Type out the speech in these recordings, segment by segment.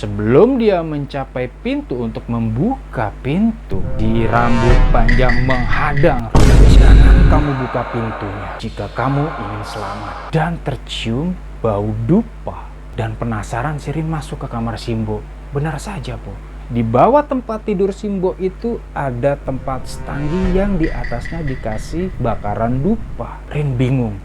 Sebelum dia mencapai pintu untuk membuka pintu, di rambut panjang menghadang. Jangan kamu buka pintunya jika kamu ingin selamat. Dan tercium bau dupa. Dan penasaran si Rin masuk ke kamar Simbo. Benar saja, Po. Di bawah tempat tidur Simbo itu ada tempat stanggi yang di atasnya dikasih bakaran dupa. Rin bingung.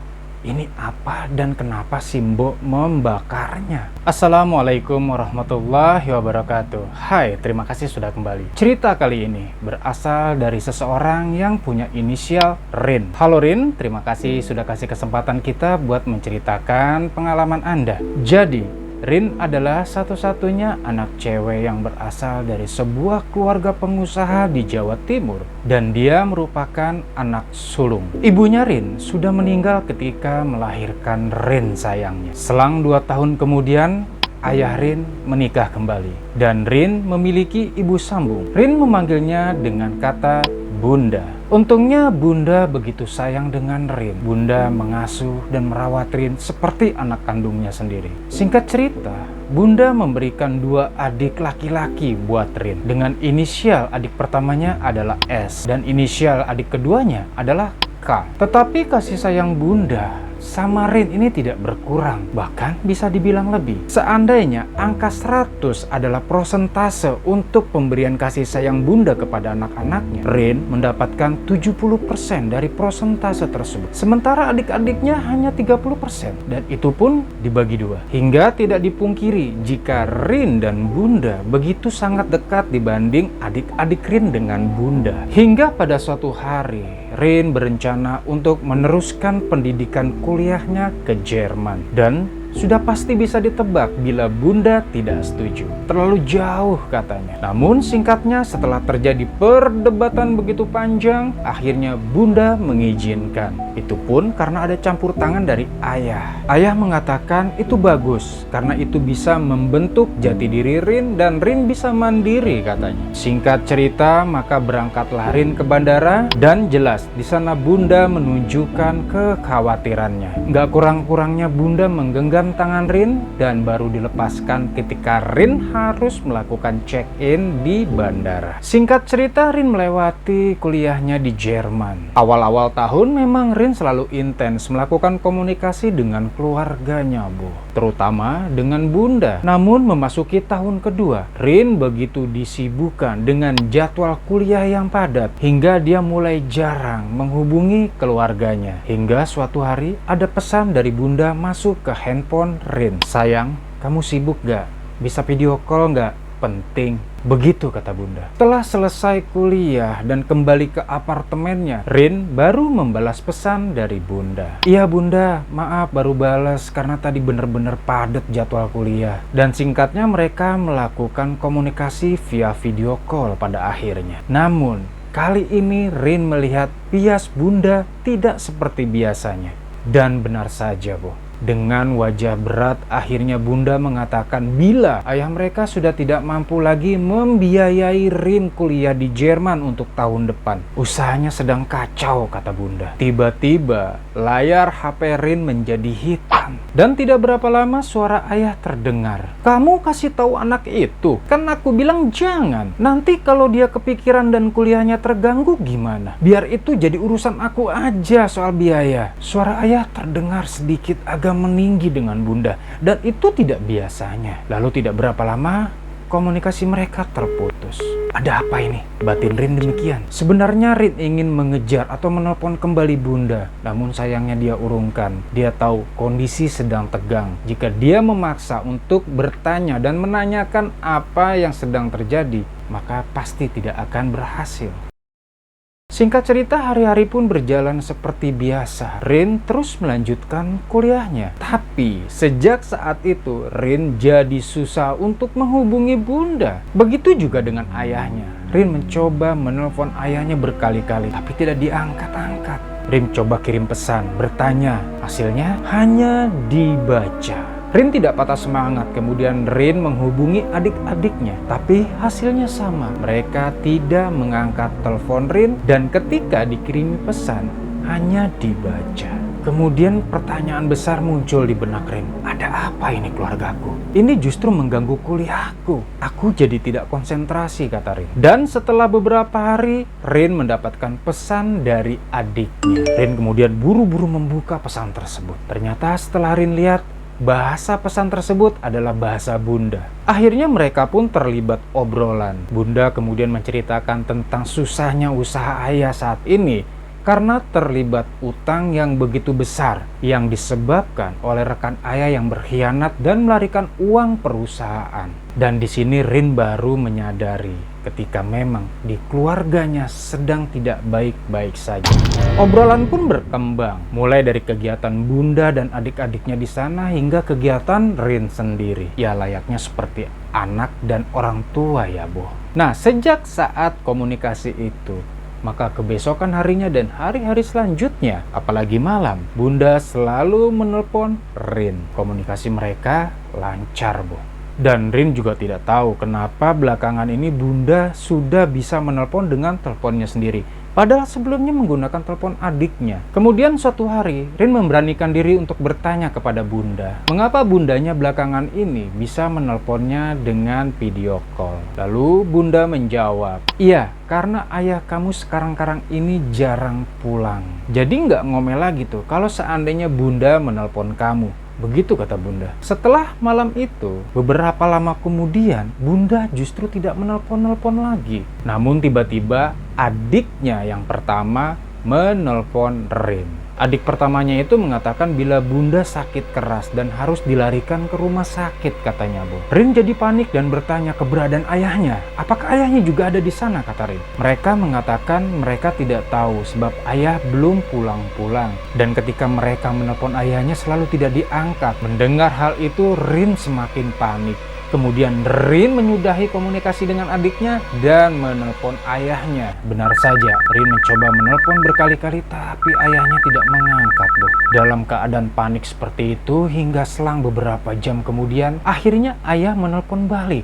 Ini apa dan kenapa Simbo membakarnya? Assalamualaikum warahmatullahi wabarakatuh. Hai, terima kasih sudah kembali. Cerita kali ini berasal dari seseorang yang punya inisial Rin. Halo Rin, terima kasih sudah kasih kesempatan kita buat menceritakan pengalaman Anda. Jadi, Rin adalah satu-satunya anak cewek yang berasal dari sebuah keluarga pengusaha di Jawa Timur. Dan dia merupakan anak sulung. Ibunya Rin sudah meninggal ketika melahirkan Rin sayangnya. Selang 2 tahun kemudian, ayah Rin menikah kembali. Dan Rin memiliki ibu sambung. Rin memanggilnya dengan kata Bunda. Untungnya Bunda begitu sayang dengan Rin. Bunda mengasuh dan merawat Rin seperti anak kandungnya sendiri. Singkat cerita, Bunda memberikan 2 adik laki-laki buat Rin. Dengan inisial adik pertamanya adalah S dan inisial adik keduanya adalah K. Tetapi kasih sayang Bunda sama Rin ini tidak berkurang, bahkan bisa dibilang lebih. Seandainya angka 100 adalah persentase untuk pemberian kasih sayang Bunda kepada anak-anaknya, Rin mendapatkan 70% dari persentase tersebut. Sementara adik-adiknya hanya 30%, dan itu pun dibagi 2. Hingga tidak dipungkiri jika Rin dan Bunda begitu sangat dekat dibanding adik-adik Rin dengan Bunda. Hingga pada suatu hari, Rin berencana untuk meneruskan pendidikan kuliahnya ke Jerman. Dan sudah pasti bisa ditebak bila Bunda tidak setuju. Terlalu jauh katanya. Namun singkatnya, setelah terjadi perdebatan begitu panjang, akhirnya Bunda mengizinkan. Itu pun karena ada campur tangan dari ayah. Ayah mengatakan itu bagus karena itu bisa membentuk jati diri Rin dan Rin bisa mandiri katanya. Singkat cerita, maka berangkatlah Rin ke bandara dan jelas di sana Bunda menunjukkan kekhawatirannya. Nggak kurang-kurangnya Bunda menggenggam tangan Rin dan baru dilepaskan ketika Rin harus melakukan check-in di bandara. Singkat cerita, Rin melewati kuliahnya di Jerman. Awal-awal tahun memang Rin selalu intens melakukan komunikasi dengan keluarganya, Bu, terutama dengan Bunda. Namun memasuki tahun kedua, Rin begitu disibukkan dengan jadwal kuliah yang padat hingga dia mulai jarang menghubungi keluarganya. Hingga suatu hari ada pesan dari Bunda masuk ke handphone Rin. Sayang, kamu sibuk gak? Bisa video call gak? Penting. Begitu kata Bunda. Setelah selesai kuliah dan kembali ke apartemennya, Rin baru membalas pesan dari Bunda. Iya Bunda, maaf baru balas karena tadi bener-bener padat jadwal kuliah. Dan singkatnya mereka melakukan komunikasi via video call pada akhirnya. Namun, kali ini Rin melihat bias Bunda tidak seperti biasanya. Dan benar saja, Bu. Dengan wajah berat, akhirnya Bunda mengatakan bila ayah mereka sudah tidak mampu lagi membiayai Rin kuliah di Jerman untuk tahun depan. Usahanya sedang kacau, kata Bunda. Tiba-tiba, layar HP Rin menjadi hitam. Dan tidak berapa lama suara ayah terdengar. Kamu kasih tahu anak itu? Kan aku bilang jangan. Nanti kalau dia kepikiran dan kuliahnya terganggu gimana? Biar itu jadi urusan aku aja soal biaya. Suara ayah terdengar sedikit agak meninggi dengan Bunda, dan itu tidak biasanya. Lalu tidak berapa lama komunikasi mereka terputus. Ada apa ini? Batin Rin demikian. Sebenarnya Rin ingin mengejar atau menelpon kembali Bunda, namun sayangnya dia urungkan. Dia tahu kondisi sedang tegang. Jika dia memaksa untuk bertanya dan menanyakan apa yang sedang terjadi, maka pasti tidak akan berhasil. Singkat cerita, hari-hari pun berjalan seperti biasa. Rin terus melanjutkan kuliahnya. Tapi sejak saat itu Rin jadi susah untuk menghubungi Bunda. Begitu juga dengan ayahnya. Rin mencoba menelpon ayahnya berkali-kali, tapi tidak diangkat-angkat. Rin coba kirim pesan, bertanya. Hasilnya hanya dibaca. Rin tidak patah semangat, kemudian Rin menghubungi adik-adiknya. Tapi hasilnya sama, mereka tidak mengangkat telepon Rin dan ketika dikirimi pesan, hanya dibaca. Kemudian pertanyaan besar muncul di benak Rin. Ada apa ini keluargaku? Ini justru mengganggu kuliahku. Aku jadi tidak konsentrasi, kata Rin. Dan setelah beberapa hari, Rin mendapatkan pesan dari adiknya. Rin kemudian buru-buru membuka pesan tersebut. Ternyata setelah Rin lihat, bahasa pesan tersebut adalah bahasa Bunda. Akhirnya mereka pun terlibat obrolan. Bunda kemudian menceritakan tentang susahnya usaha ayah saat ini karena terlibat utang yang begitu besar yang disebabkan oleh rekan ayah yang berkhianat dan melarikan uang perusahaan. Dan di sini Rin baru menyadari ketika memang di keluarganya sedang tidak baik-baik saja. Obrolan pun berkembang, mulai dari kegiatan Bunda dan adik-adiknya di sana hingga kegiatan Rin sendiri. Ya layaknya seperti anak dan orang tua ya, Boh. Nah, sejak saat komunikasi itu, maka kebesokan harinya dan hari-hari selanjutnya, apalagi malam, Bunda selalu menelpon Rin. Komunikasi mereka lancar, Boh. Dan Rin juga tidak tahu kenapa belakangan ini Bunda sudah bisa menelpon dengan teleponnya sendiri. Padahal sebelumnya menggunakan telepon adiknya. Kemudian suatu hari, Rin memberanikan diri untuk bertanya kepada Bunda, mengapa bundanya belakangan ini bisa menelponnya dengan video call. Lalu Bunda menjawab, iya, karena ayah kamu sekarang-karang ini jarang pulang. Jadi nggak ngomel lagi tuh kalau seandainya Bunda menelpon kamu. Begitu kata Bunda. Setelah malam itu, beberapa lama kemudian, Bunda justru tidak menelpon-nelpon lagi. Namun tiba-tiba adiknya yang pertama menelpon Rin. Adik pertamanya itu mengatakan bila Bunda sakit keras dan harus dilarikan ke rumah sakit, katanya, Bo. Rin jadi panik dan bertanya keberadaan ayahnya. Apakah ayahnya juga ada di sana, kata Rin. Mereka mengatakan mereka tidak tahu sebab ayah belum pulang-pulang. Dan ketika mereka menelpon ayahnya selalu tidak diangkat. Mendengar hal itu, Rin semakin panik. Kemudian Rin menyudahi komunikasi dengan adiknya dan menelpon ayahnya. Benar saja, Rin mencoba menelpon berkali-kali tapi ayahnya tidak mengangkat, Bu. Dalam keadaan panik seperti itu hingga selang beberapa jam kemudian, akhirnya ayah menelpon balik.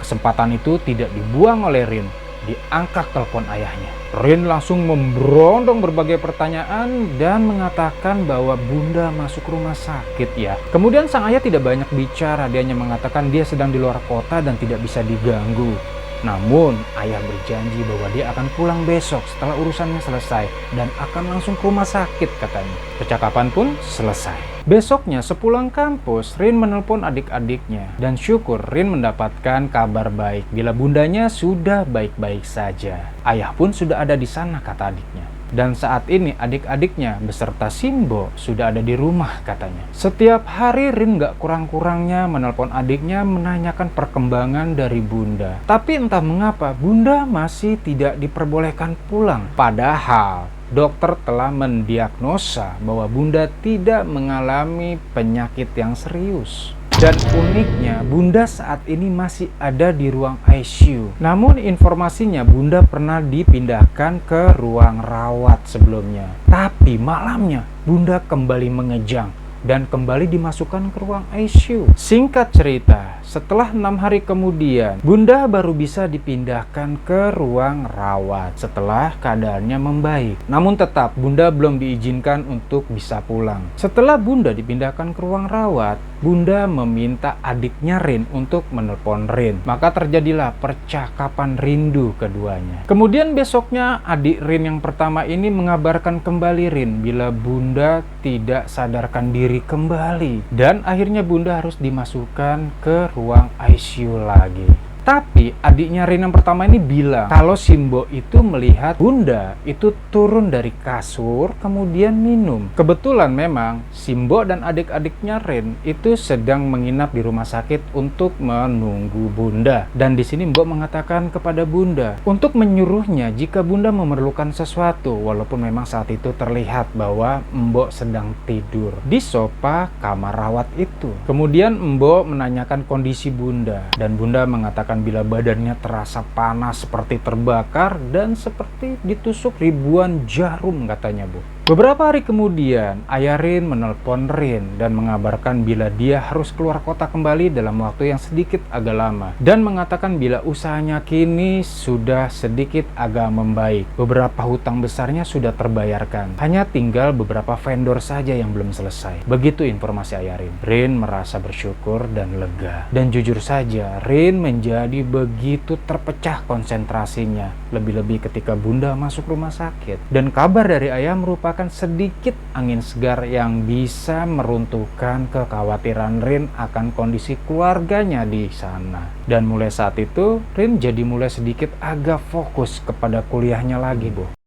Kesempatan itu tidak dibuang oleh Rin. Diangkat telepon ayahnya. Rin langsung memberondong berbagai pertanyaan dan mengatakan bahwa Bunda masuk rumah sakit ya. Kemudian sang ayah tidak banyak bicara, dia hanya mengatakan dia sedang di luar kota dan tidak bisa diganggu. Namun ayah berjanji bahwa dia akan pulang besok setelah urusannya selesai dan akan langsung ke rumah sakit, katanya. Percakapan pun selesai. Besoknya sepulang kampus, Rin menelpon adik-adiknya dan syukur Rin mendapatkan kabar baik bila bundanya sudah baik-baik saja. Ayah pun sudah ada di sana, kata adiknya. Dan saat ini adik-adiknya beserta Simbo sudah ada di rumah, katanya. Setiap hari Rin gak kurang-kurangnya menelpon adiknya menanyakan perkembangan dari Bunda. Tapi entah mengapa Bunda masih tidak diperbolehkan pulang. Padahal dokter telah mendiagnosa bahwa Bunda tidak mengalami penyakit yang serius. Dan uniknya, Bunda saat ini masih ada di ruang ICU. Namun informasinya Bunda pernah dipindahkan ke ruang rawat sebelumnya. Tapi malamnya, Bunda kembali mengejang dan kembali dimasukkan ke ruang ICU. Singkat cerita, setelah 6 hari kemudian, Bunda baru bisa dipindahkan ke ruang rawat setelah keadaannya membaik. Namun tetap, Bunda belum diizinkan untuk bisa pulang. Setelah Bunda dipindahkan ke ruang rawat, Bunda meminta adiknya Rin untuk menelpon Rin. Maka terjadilah percakapan rindu keduanya. Kemudian besoknya adik Rin yang pertama ini mengabarkan kembali Rin bila Bunda tidak sadarkan diri kembali. Dan akhirnya Bunda harus dimasukkan ke ruang ICU lagi. Tapi adiknya Rin yang pertama ini bilang kalau Simbo itu melihat Bunda itu turun dari kasur kemudian minum. Kebetulan memang Simbo dan adik-adiknya Rin itu sedang menginap di rumah sakit untuk menunggu Bunda. Dan di sini Mbok mengatakan kepada Bunda untuk menyuruhnya jika Bunda memerlukan sesuatu, walaupun memang saat itu terlihat bahwa Mbok sedang tidur di sofa kamar rawat itu. Kemudian Mbok menanyakan kondisi Bunda dan Bunda mengatakan bila badannya terasa panas seperti terbakar dan seperti ditusuk ribuan jarum, katanya, Bu. Beberapa hari kemudian, ayah Rin menelpon Rin dan mengabarkan bila dia harus keluar kota kembali dalam waktu yang sedikit agak lama, dan mengatakan bila usahanya kini sudah sedikit agak membaik. Beberapa hutang besarnya sudah terbayarkan, hanya tinggal beberapa vendor saja yang belum selesai. Begitu informasi ayah Rin. Rin merasa bersyukur dan lega. Dan jujur saja, Rin menjadi begitu terpecah konsentrasinya, lebih-lebih ketika bunda masuk rumah sakit. Dan kabar dari ayah merupakan sedikit angin segar yang bisa meruntuhkan kekhawatiran Rin akan kondisi keluarganya di sana. Dan mulai saat itu, Rin jadi mulai sedikit agak fokus kepada kuliahnya lagi, Bu.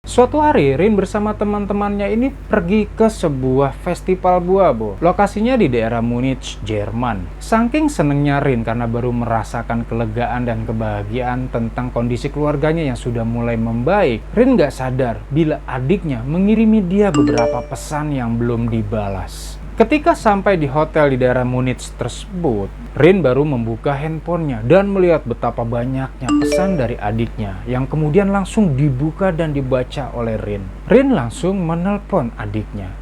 Suatu hari, Rin bersama teman-temannya ini pergi ke sebuah festival buah, Bu. Lokasinya di daerah Munich, Jerman. Saking senengnya Rin karena baru merasakan kelegaan dan kebahagiaan tentang kondisi keluarganya yang sudah mulai membaik, Rin gak sadar bila adiknya mengirimi dia beberapa pesan yang belum dibalas. Ketika sampai di hotel di daerah Munich tersebut, Rin baru membuka handphonenya dan melihat betapa banyaknya pesan dari adiknya yang kemudian langsung dibuka dan dibaca oleh Rin. Rin langsung menelpon adiknya.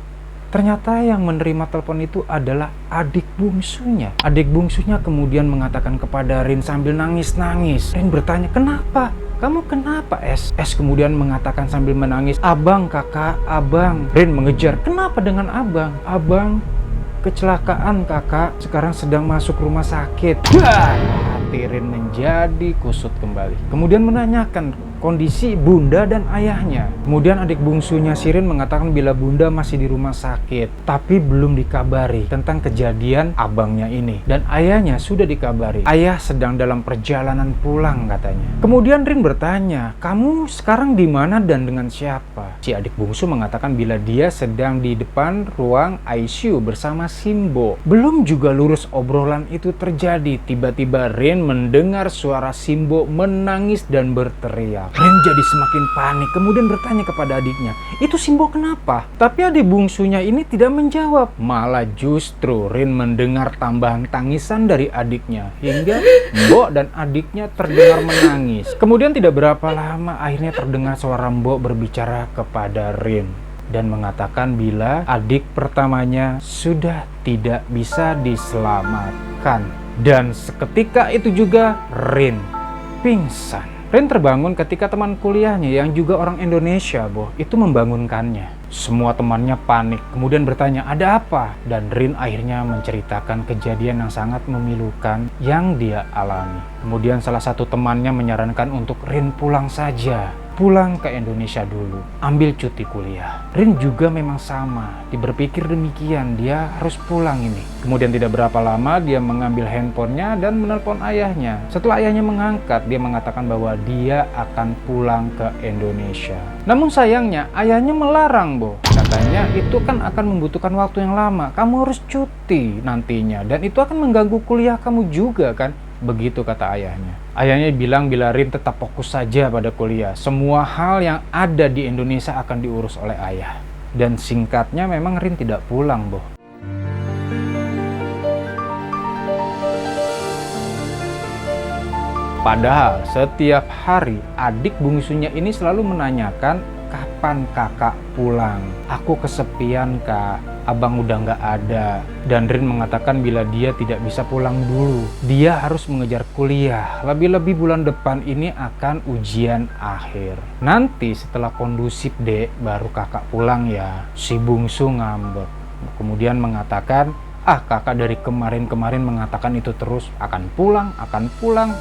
Ternyata yang menerima telepon itu adalah adik bungsunya. Adik bungsunya kemudian mengatakan kepada Rin sambil nangis-nangis. Rin bertanya, "Kenapa? Kamu kenapa, Es?" Es kemudian mengatakan sambil menangis, "Abang, kakak, abang." Rin mengejar, "Kenapa dengan abang?" "Abang kecelakaan, kakak. Sekarang sedang masuk rumah sakit." Hati Rin menjadi kusut kembali. Kemudian menanyakan kondisi bunda dan ayahnya. Kemudian adik bungsunya Rin mengatakan bila bunda masih di rumah sakit, tapi belum dikabari tentang kejadian abangnya ini. Dan ayahnya sudah dikabari. Ayah sedang dalam perjalanan pulang katanya. Kemudian Rin bertanya, "Kamu sekarang di mana dan dengan siapa?" Si adik bungsu mengatakan bila dia sedang di depan ruang ICU bersama Simbo. Belum juga lurus obrolan itu terjadi, tiba-tiba Rin mendengar suara Simbo menangis dan berteriak. Rin jadi semakin panik, kemudian bertanya kepada adiknya, "Itu Simbo kenapa?" Tapi adik bungsunya ini tidak menjawab. Malah justru Rin mendengar tambahan tangisan dari adiknya, hingga Mbok dan adiknya terdengar menangis. Kemudian tidak berapa lama akhirnya terdengar suara Mbok berbicara kepada Rin dan mengatakan bila adik pertamanya sudah tidak bisa diselamatkan. Dan seketika itu juga Rin pingsan. Rin terbangun ketika teman kuliahnya yang juga orang Indonesia, itu membangunkannya. Semua temannya panik, kemudian bertanya, "Ada apa?" Dan Rin akhirnya menceritakan kejadian yang sangat memilukan yang dia alami. Kemudian salah satu temannya menyarankan untuk Rin pulang saja. Pulang ke Indonesia dulu, ambil cuti kuliah. Rin juga memang sama, dia berpikir demikian, dia harus pulang ini. Kemudian tidak berapa lama dia mengambil handphonenya dan menelpon ayahnya. Setelah ayahnya mengangkat, dia mengatakan bahwa dia akan pulang ke Indonesia. Namun sayangnya ayahnya melarang, Katanya itu kan akan membutuhkan waktu yang lama, kamu harus cuti nantinya dan itu akan mengganggu kuliah kamu juga kan. Begitu kata ayahnya. Ayahnya bilang bila Rin tetap fokus saja pada kuliah, semua hal yang ada di Indonesia akan diurus oleh ayah. Dan singkatnya memang Rin tidak pulang, Padahal setiap hari adik bungsunya ini selalu menanyakan, "Kapan kakak pulang? Aku kesepian, Kak. Abang udah nggak ada." Dan Rin mengatakan bila dia tidak bisa pulang dulu, dia harus mengejar kuliah. Lebih-lebih bulan depan ini akan ujian akhir. Nanti setelah kondusif dek, baru kakak pulang ya. Si bungsu ngambek. Kemudian mengatakan, kakak dari kemarin-kemarin mengatakan itu terus, akan pulang,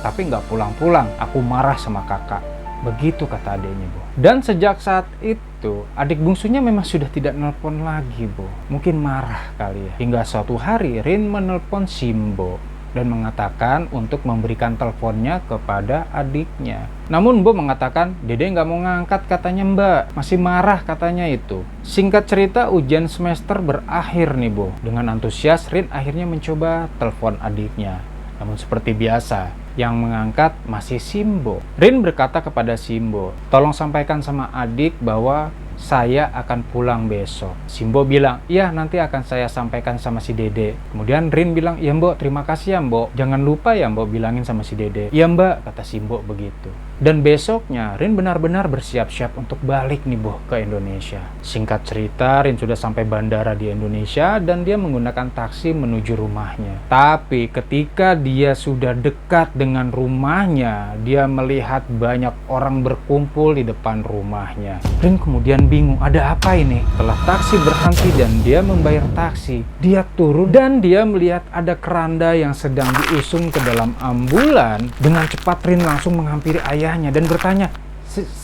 tapi nggak pulang-pulang. Aku marah sama kakak. Begitu kata adiknya, Dan sejak saat itu, adik bungsunya memang sudah tidak nelpon lagi, Mungkin marah kali ya. Hingga suatu hari, Rin menelpon Simbo dan mengatakan untuk memberikan teleponnya kepada adiknya. Namun Mbok mengatakan, "Dede nggak mau ngangkat," katanya Mbak. Masih marah katanya itu. Singkat cerita, ujian semester berakhir nih, Dengan antusias, Rin akhirnya mencoba telepon adiknya. Namun seperti biasa, yang mengangkat masih Simbo. Rin berkata kepada Simbo, "Tolong sampaikan sama adik bahwa saya akan pulang besok." Simbo bilang, "Iya, nanti akan saya sampaikan sama si Dede." Kemudian Rin bilang, "Ya Mbok, terima kasih ya Mbok. Jangan lupa ya Mbok bilangin sama si Dede." "Iya Mbak," kata Simbo begitu. Dan besoknya Rin benar-benar bersiap-siap untuk balik nih Boh ke Indonesia. Singkat cerita, Rin sudah sampai bandara di Indonesia dan dia menggunakan taksi menuju rumahnya. Tapi ketika dia sudah dekat dengan rumahnya, dia melihat banyak orang berkumpul di depan rumahnya. Rin kemudian bingung, ada apa ini? Setelah taksi berhenti dan dia membayar taksi, dia turun dan dia melihat ada keranda yang sedang diusung ke dalam ambulan. Dengan cepat Rin langsung menghampiri ayahnya dan bertanya,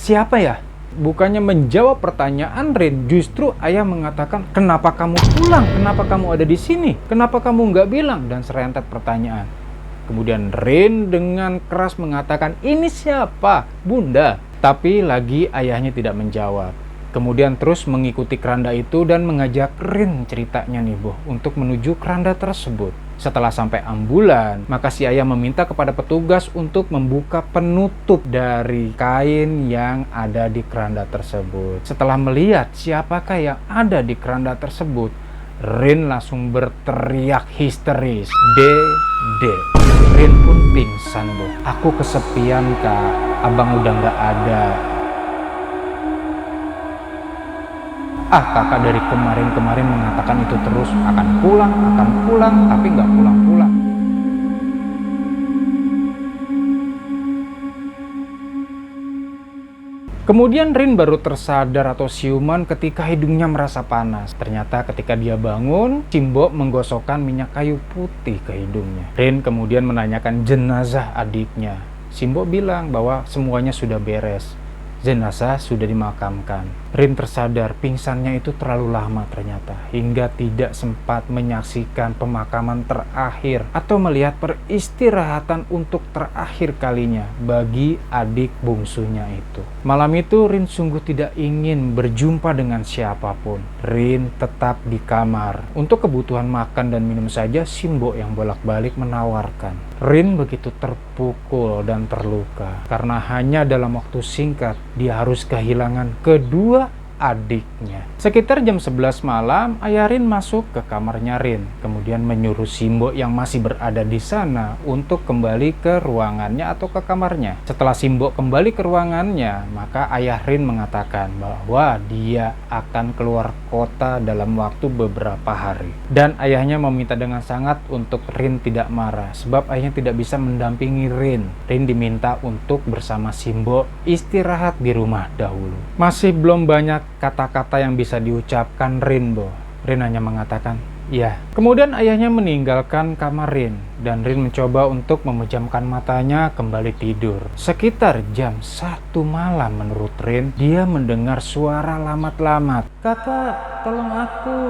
siapa ya? Bukannya menjawab pertanyaan Rin, justru ayah mengatakan, kenapa kamu pulang? Kenapa kamu ada di sini? Kenapa kamu nggak bilang? Dan serentet pertanyaan. Kemudian Rin dengan keras mengatakan, ini siapa? Bunda. Tapi lagi ayahnya tidak menjawab. Kemudian terus mengikuti keranda itu dan mengajak Rin ceritanya nih Boh untuk menuju keranda tersebut. Setelah sampai ambulan, maka si ayah meminta kepada petugas untuk membuka penutup dari kain yang ada di keranda tersebut. Setelah melihat siapakah yang ada di keranda tersebut, Rin langsung berteriak histeris, Dede. Rin pun pingsan Boh. Aku kesepian kak, abang udah nggak ada. Kakak dari kemarin mengatakan itu terus, akan pulang, tapi nggak pulang-pulang. Kemudian Rin baru tersadar atau siuman ketika hidungnya merasa panas. Ternyata ketika dia bangun, Simbo menggosokkan minyak kayu putih ke hidungnya. Rin kemudian menanyakan jenazah adiknya. Simbo bilang bahwa semuanya sudah beres. Jenazah sudah dimakamkan. Rin tersadar pingsannya itu terlalu lama ternyata, hingga tidak sempat menyaksikan pemakaman terakhir atau melihat peristirahatan untuk terakhir kalinya bagi adik bungsunya itu. Malam itu Rin sungguh tidak ingin berjumpa dengan siapapun. Rin tetap di kamar. Untuk kebutuhan makan dan minum saja Simbo yang bolak-balik menawarkan. Rin begitu terpukul dan terluka karena hanya dalam waktu singkat dia harus kehilangan kedua adiknya. Sekitar jam 11 malam, ayah Rin masuk ke kamarnya Rin, kemudian menyuruh Simbo yang masih berada di sana untuk kembali ke ruangannya atau ke kamarnya. Setelah Simbo kembali ke ruangannya, maka ayah Rin mengatakan bahwa dia akan keluar kota dalam waktu beberapa hari. Dan ayahnya meminta dengan sangat untuk Rin tidak marah, sebab ayahnya tidak bisa mendampingi Rin. Rin diminta untuk bersama Simbo istirahat di rumah dahulu. Masih belum banyak kata-kata yang bisa diucapkan Rin, Bo. Rin hanya mengatakan, iya. Kemudian ayahnya meninggalkan kamar Rin, dan Rin mencoba untuk memejamkan matanya kembali tidur. Sekitar jam 1 malam menurut Rin, dia mendengar suara lamat-lamat. Kakak, tolong aku.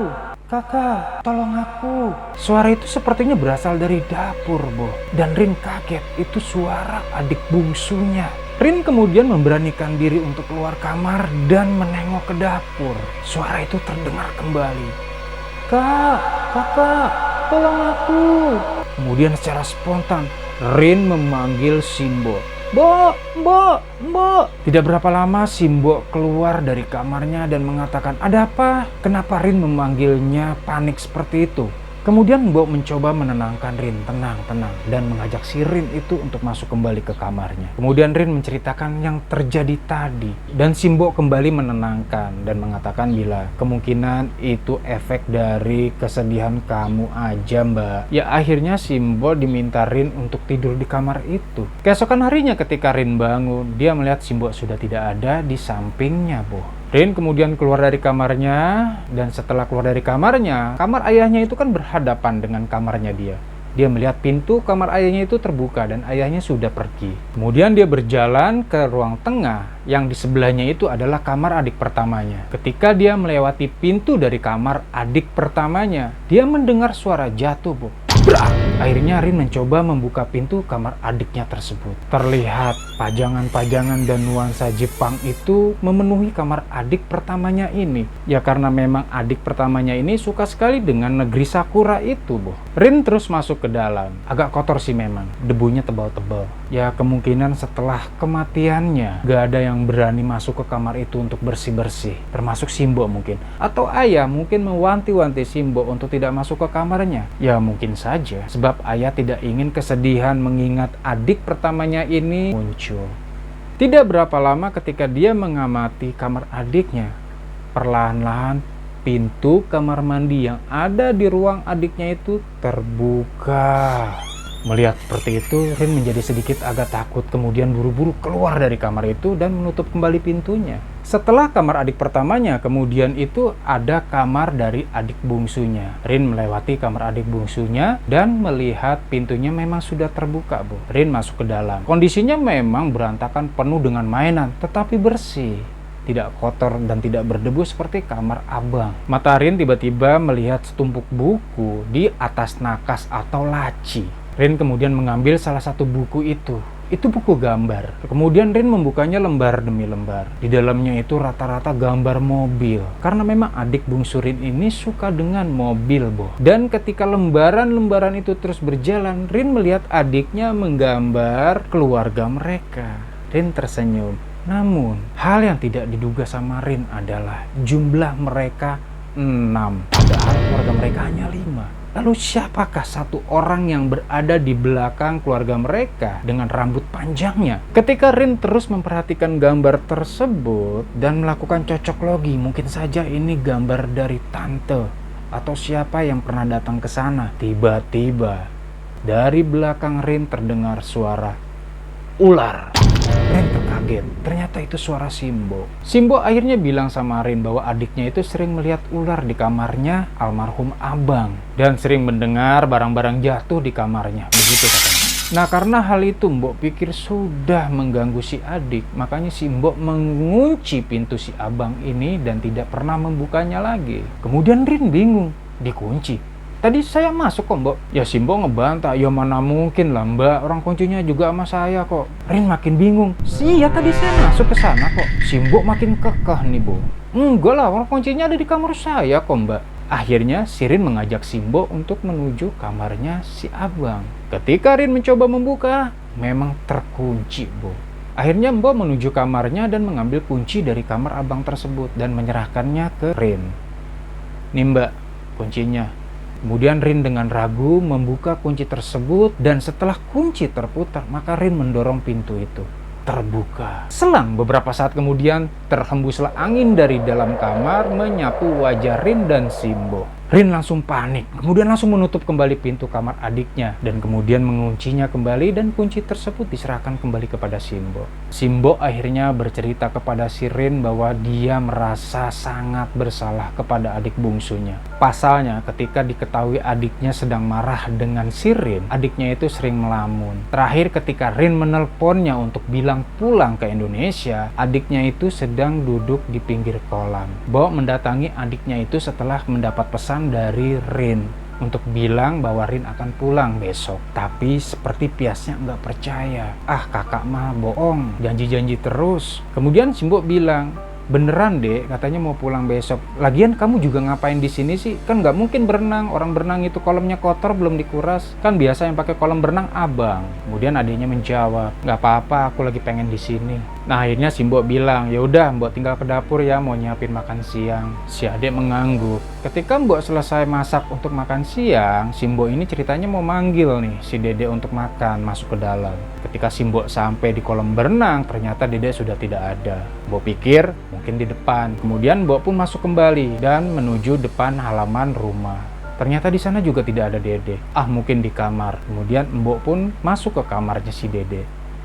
Kakak, tolong aku. Suara itu sepertinya berasal dari dapur, Bo. Dan Rin kaget, itu suara adik bungsunya. Rin kemudian memberanikan diri untuk keluar kamar dan menengok ke dapur. Suara itu terdengar kembali. Kak, kakak, tolong aku. Kemudian secara spontan, Rin memanggil Simbo. Mbok. Tidak berapa lama Simbo keluar dari kamarnya dan mengatakan, ada apa? Kenapa Rin memanggilnya panik seperti itu? Kemudian Mbok mencoba menenangkan Rin, tenang, dan mengajak si Rin itu untuk masuk kembali ke kamarnya. Kemudian Rin menceritakan yang terjadi tadi, dan si Mbok kembali menenangkan dan mengatakan bila kemungkinan itu efek dari kesedihan kamu aja, Mbak. Ya akhirnya si Mbok diminta Rin untuk tidur di kamar itu. Keesokan harinya ketika Rin bangun, dia melihat si Mbok sudah tidak ada di sampingnya, Bo. Rin kemudian keluar dari kamarnya, dan setelah keluar dari kamarnya, kamar ayahnya itu kan berhadapan dengan kamarnya dia. Dia melihat pintu kamar ayahnya itu terbuka dan ayahnya sudah pergi. Kemudian dia berjalan ke ruang tengah, yang di sebelahnya itu adalah kamar adik pertamanya. Ketika dia melewati pintu dari kamar adik pertamanya, dia mendengar suara jatuh, Bu. Akhirnya Rin mencoba membuka pintu kamar adiknya tersebut. Terlihat pajangan-pajangan dan nuansa Jepang itu memenuhi kamar adik pertamanya ini. Ya karena memang adik pertamanya ini suka sekali dengan negeri Sakura itu, Bu. Rin terus masuk ke dalam. Agak kotor sih memang, debunya tebal-tebal. Ya kemungkinan setelah kematiannya gak ada yang berani masuk ke kamar itu untuk bersih-bersih. Termasuk Simbo mungkin. Atau ayah mungkin mewanti-wanti Simbo untuk tidak masuk ke kamarnya. Ya mungkin saja, sebab ayah tidak ingin kesedihan mengingat adik pertamanya ini muncul. Tidak berapa lama ketika dia mengamati kamar adiknya, perlahan-lahan pintu kamar mandi yang ada di ruang adiknya itu terbuka. Melihat seperti itu, Rin menjadi sedikit agak takut, kemudian buru-buru keluar dari kamar itu dan menutup kembali pintunya. Setelah kamar adik pertamanya, kemudian itu ada kamar dari adik bungsunya. Rin melewati kamar adik bungsunya dan melihat pintunya memang sudah terbuka, Bu. Rin masuk ke dalam. Kondisinya memang berantakan, penuh dengan mainan, tetapi bersih. Tidak kotor dan tidak berdebu seperti kamar abang. Mata Rin tiba-tiba melihat setumpuk buku di atas nakas atau laci. Rin kemudian mengambil salah satu buku itu. Itu buku gambar. Kemudian Rin membukanya lembar demi lembar. Di dalamnya itu rata-rata gambar mobil. Karena memang adik bungsu Rin ini suka dengan mobil, Bo. Dan ketika lembaran-lembaran itu terus berjalan, Rin melihat adiknya menggambar keluarga mereka. Rin tersenyum. Namun, hal yang tidak diduga sama Rin adalah jumlah mereka 6. Padahal keluarga mereka hanya 5. Lalu siapakah satu orang yang berada di belakang keluarga mereka dengan rambut panjangnya? Ketika Rin terus memperhatikan gambar tersebut dan melakukan cocok logi, mungkin saja ini gambar dari tante atau siapa yang pernah datang ke sana. Tiba-tiba dari belakang Rin terdengar suara ular. Rin terkaget, ternyata itu suara Simbo. Simbo akhirnya bilang sama Rin bahwa adiknya itu sering melihat ular di kamarnya almarhum abang. Dan sering mendengar barang-barang jatuh di kamarnya, begitu katanya. Nah karena hal itu Mbok pikir sudah mengganggu si adik, makanya si Mbok mengunci pintu si abang ini dan tidak pernah membukanya lagi. Kemudian Rin bingung, dikunci. Tadi saya masuk kok, Mbok. Ya Simbo ngebantah, ya mana mungkin lah Mbak, orang kuncinya juga sama saya kok. Rin makin bingung. Iya tadi saya masuk ke sana kok. Simbo makin kekeh nih, Bu. Enggak lah, orang kuncinya ada di kamar saya kok, Mbak. Akhirnya si Rin mengajak Simbo untuk menuju kamarnya si abang. Ketika Rin mencoba membuka, memang terkunci, Bu. Akhirnya Mbok menuju kamarnya dan mengambil kunci dari kamar abang tersebut dan menyerahkannya ke Rin. Nih Mbak, kuncinya. Kemudian Rin dengan ragu membuka kunci tersebut dan setelah kunci terputar, maka Rin mendorong pintu itu. Terbuka. Selang beberapa saat kemudian, terhembuslah angin dari dalam kamar menyapu wajah Rin dan Simbo. Rin langsung panik, kemudian langsung menutup kembali pintu kamar adiknya dan kemudian menguncinya kembali dan kunci tersebut diserahkan kembali kepada Simbo. Simbo akhirnya bercerita kepada si Rin bahwa dia merasa sangat bersalah kepada adik bungsunya. Pasalnya ketika diketahui adiknya sedang marah dengan si Rin, adiknya itu sering melamun. Terakhir ketika Rin menelponnya untuk bilang pulang ke Indonesia, adiknya itu sedang duduk di pinggir kolam. Bo mendatangi adiknya itu setelah mendapat pesan dari Rin untuk bilang bahwa Rin akan pulang besok. Tapi seperti Piasnya nggak percaya. Ah kakak mah bohong, janji-janji terus. Kemudian Simbo bilang, beneran dek, katanya mau pulang besok. Lagian kamu juga ngapain di sini sih? Kan nggak mungkin berenang. Orang berenang itu kolamnya kotor belum dikuras. Kan biasa yang pakai kolam berenang abang. Kemudian adiknya menjawab, nggak apa-apa, aku lagi pengen di sini. Nah akhirnya Simbo bilang, ya udah Mbok tinggal ke dapur ya, mau nyiapin makan siang. Si adik mengangguk. Ketika Mbok selesai masak untuk makan siang, Simbo ini ceritanya mau manggil nih si Dede untuk makan, masuk ke dalam. Ketika Simbo sampai di kolam berenang, ternyata Dede sudah tidak ada. Mbok pikir mungkin di depan. Kemudian Mbok pun masuk kembali dan menuju depan halaman rumah. Ternyata di sana juga tidak ada Dede. Ah mungkin di kamar. Kemudian Mbok pun masuk ke kamarnya si Dede.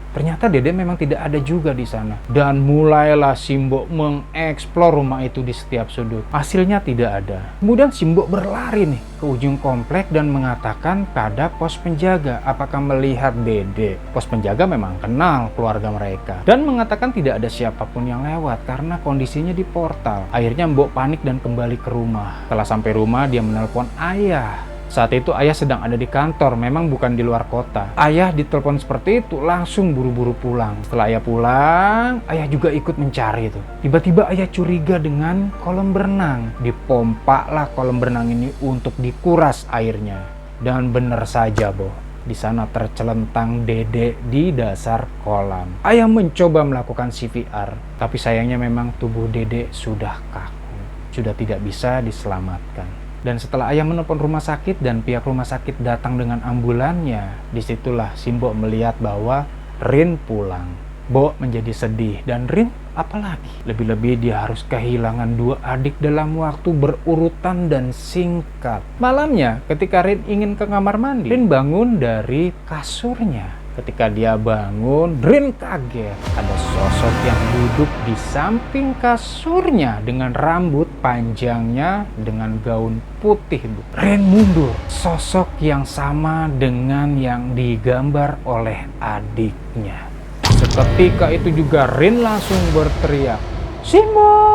Ternyata Dede memang tidak ada juga di sana. Dan mulailah Simbo mengeksplor rumah itu di setiap sudut. Hasilnya tidak ada. Kemudian Simbo berlari nih ke ujung komplek dan mengatakan pada pos penjaga apakah melihat Dede. Pos penjaga memang kenal keluarga mereka dan mengatakan tidak ada siapapun yang lewat karena kondisinya di portal. Akhirnya Mbok panik dan kembali ke rumah. Setelah sampai rumah dia menelpon ayah. Saat itu ayah sedang ada di kantor, memang bukan di luar kota. Ayah ditelepon seperti itu, langsung buru-buru pulang. Setelah ayah pulang, ayah juga ikut mencari itu. Tiba-tiba ayah curiga dengan kolam berenang. Dipompa lah kolam berenang ini untuk dikuras airnya. Dan benar saja, Bo. Di sana tercelentang Dede di dasar kolam. Ayah mencoba melakukan CPR, tapi sayangnya memang tubuh Dede sudah kaku. Sudah tidak bisa diselamatkan. Dan setelah ayah menelpon rumah sakit dan pihak rumah sakit datang dengan ambulannya, disitulah Simbo melihat bahwa Rin pulang. Bo menjadi sedih dan Rin apalagi. Lebih-lebih dia harus kehilangan dua adik dalam waktu berurutan dan singkat. Malamnya ketika Rin ingin ke kamar mandi, Rin bangun dari kasurnya. Ketika dia bangun, Rin kaget. Ada sosok yang duduk di samping kasurnya dengan rambut panjangnya dengan gaun putih. Rin mundur. Sosok yang sama dengan yang digambar oleh adiknya. Seketika itu juga Rin langsung berteriak, "Simbo!"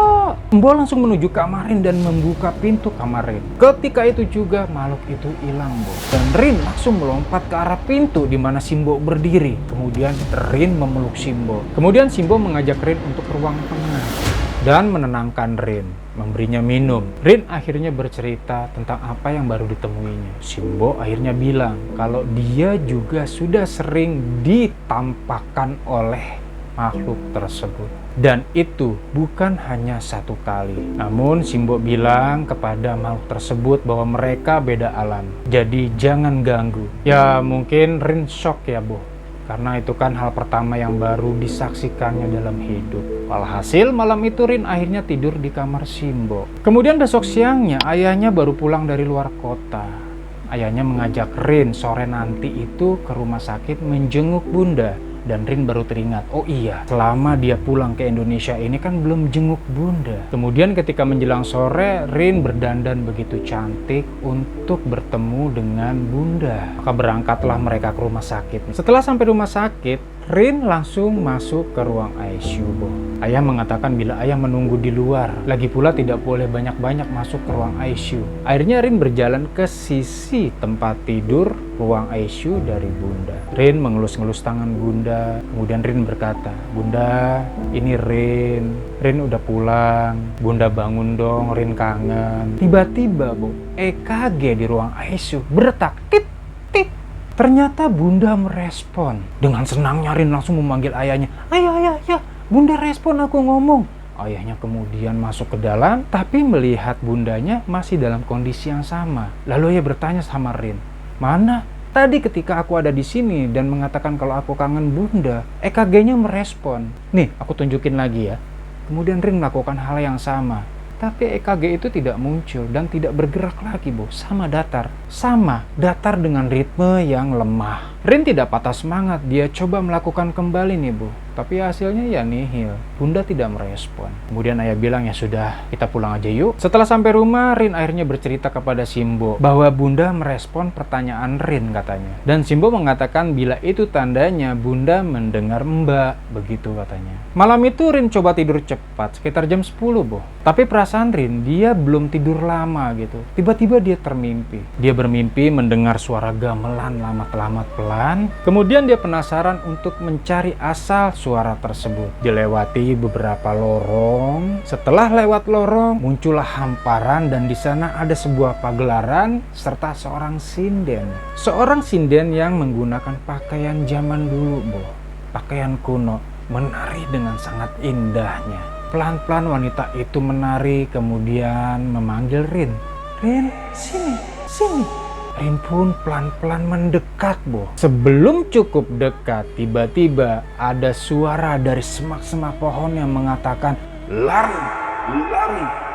Simbo langsung menuju kamar Rin dan membuka pintu kamar Rin. Ketika itu juga makhluk itu hilang, Bo. Dan Rin langsung melompat ke arah pintu di mana Simbo berdiri. Kemudian Rin memeluk Simbo. Kemudian Simbo mengajak Rin untuk ke ruang tengah dan menenangkan Rin, memberinya minum. Rin akhirnya bercerita tentang apa yang baru ditemuinya. Simbo akhirnya bilang kalau dia juga sudah sering ditampakkan oleh makhluk tersebut. Dan itu bukan hanya satu kali. Namun Simbo bilang kepada makhluk tersebut bahwa mereka beda alam. Jadi jangan ganggu. Ya mungkin Rin shock ya, Bo. Karena itu kan hal pertama yang baru disaksikannya dalam hidup. Walhasil malam itu Rin akhirnya tidur di kamar Simbo. Kemudian besok siangnya ayahnya baru pulang dari luar kota. Ayahnya mengajak Rin sore nanti itu ke rumah sakit menjenguk bunda. Dan Rin baru teringat, oh iya, selama dia pulang ke Indonesia ini kan belum jenguk bunda. Kemudian ketika menjelang sore, Rin berdandan begitu cantik untuk bertemu dengan bunda. Maka berangkatlah mereka ke rumah sakit. Setelah sampai rumah sakit, Rin langsung masuk ke ruang ICU, Bo. Ayah mengatakan bila ayah menunggu di luar. Lagi pula tidak boleh banyak-banyak masuk ke ruang ICU. Akhirnya Rin berjalan ke sisi tempat tidur ruang ICU dari bunda. Rin mengelus-ngelus tangan bunda. Kemudian Rin berkata, "Bunda, ini Rin. Rin udah pulang. Bunda bangun dong, Rin kangen." Tiba-tiba, Bo, EKG di ruang ICU berdetak. Tit, tit. Ternyata bunda merespon. Dengan senangnya Rin langsung memanggil ayahnya. Ayah, bunda respon aku ngomong. Ayahnya kemudian masuk ke dalam, tapi melihat bundanya masih dalam kondisi yang sama. Lalu ia bertanya sama Rin, "Mana? Tadi ketika aku ada di sini dan mengatakan kalau aku kangen bunda, EKG-nya merespon." Nih, aku tunjukin lagi ya. Kemudian Rin melakukan hal yang sama. Tapi EKG itu tidak muncul dan tidak bergerak lagi, Bo. Sama datar dengan ritme yang lemah. Rin tidak patah semangat, dia coba melakukan kembali nih, Bo. Tapi hasilnya ya nihil. Bunda tidak merespon. Kemudian ayah bilang, "Ya sudah, kita pulang aja yuk." Setelah sampai rumah, Rin akhirnya bercerita kepada Simbo bahwa bunda merespon pertanyaan Rin katanya. Dan Simbo mengatakan bila itu tandanya bunda mendengar mbak, begitu katanya. Malam itu Rin coba tidur cepat, sekitar jam 10, Bo. Tapi perasaan Rin, dia belum tidur lama gitu. Tiba-tiba dia termimpi. Dia bermimpi mendengar suara gamelan lamat-lamat pelan. Kemudian dia penasaran untuk mencari asal suara tersebut. Dilewati beberapa lorong. Setelah lewat lorong, muncullah hamparan dan di sana ada sebuah pagelaran serta seorang sinden. Seorang sinden yang menggunakan pakaian zaman dulu, Bo. Pakaian kuno, menari dengan sangat indahnya. Pelan-pelan wanita itu menari kemudian memanggil Rin. "Rin, sini." Rin pun pelan-pelan mendekat, Bo. Sebelum cukup dekat, tiba-tiba ada suara dari semak-semak pohon yang mengatakan, "Lari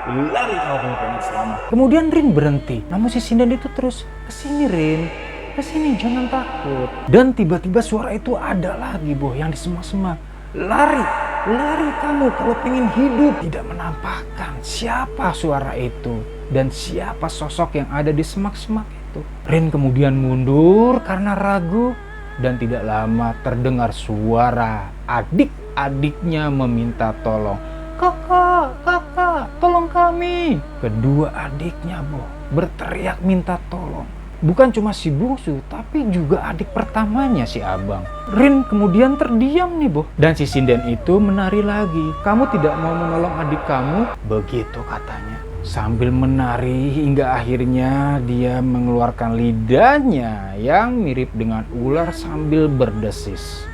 kalau kamu pengen selamat." Kemudian Rin berhenti. Namun si sinden itu terus, "Kesini Rin, kesini, jangan takut." Dan tiba-tiba suara itu ada lagi, Bo, yang di semak-semak. Lari kamu kalau pengen hidup." Tidak menampakkan siapa suara itu dan siapa sosok yang ada di semak-semak itu. Rin kemudian mundur karena ragu dan tidak lama terdengar suara adik-adiknya meminta tolong. Kakak, tolong kami." Kedua adiknya, Bo, berteriak minta tolong. Bukan cuma si bungsu, tapi juga adik pertamanya si abang. Rin kemudian terdiam nih, Bo. Dan si sinden itu menari lagi. "Kamu tidak mau menolong adik kamu?" Begitu katanya. Sambil menari hingga akhirnya dia mengeluarkan lidahnya yang mirip dengan ular sambil berdesis.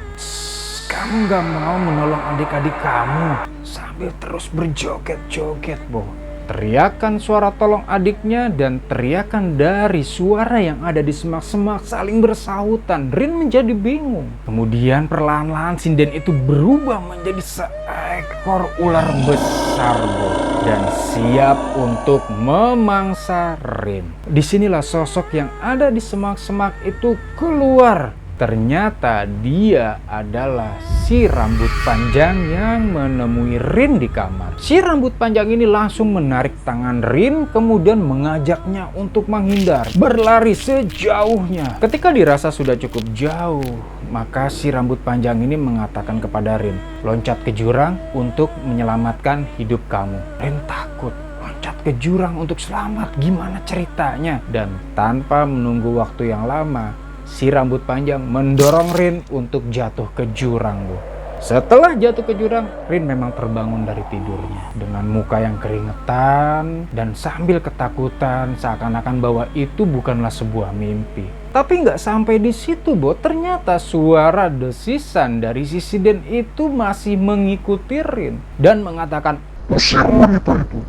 "Kamu gak mau menolong adik-adik kamu?" Sambil terus berjoget-joget, Bo. Teriakan suara tolong adiknya dan teriakan dari suara yang ada di semak-semak saling bersahutan. Rin menjadi bingung. Kemudian perlahan-lahan sinden itu berubah menjadi seekor ular besar, Bo, dan siap untuk memangsa Rin. Disinilah sosok yang ada di semak-semak itu keluar. Ternyata dia adalah si rambut panjang yang menemui Rin di kamar. Si rambut panjang ini langsung menarik tangan Rin, kemudian mengajaknya untuk menghindar, berlari sejauhnya. Ketika dirasa sudah cukup jauh, maka si rambut panjang ini mengatakan kepada Rin, loncat ke jurang untuk menyelamatkan hidup kamu. Rin takut. Loncat ke jurang untuk selamat, gimana ceritanya? Dan tanpa menunggu waktu yang lama, si rambut panjang mendorong Rin untuk jatuh ke jurang, Bu. Setelah jatuh ke jurang, Rin memang terbangun dari tidurnya dengan muka yang keringetan dan sambil ketakutan, seakan-akan bahwa itu bukanlah sebuah mimpi. Tapi nggak sampai di situ, Bo. Ternyata suara desisan dari si sinden itu masih mengikuti Rin dan mengatakan, "Usir wanita itu!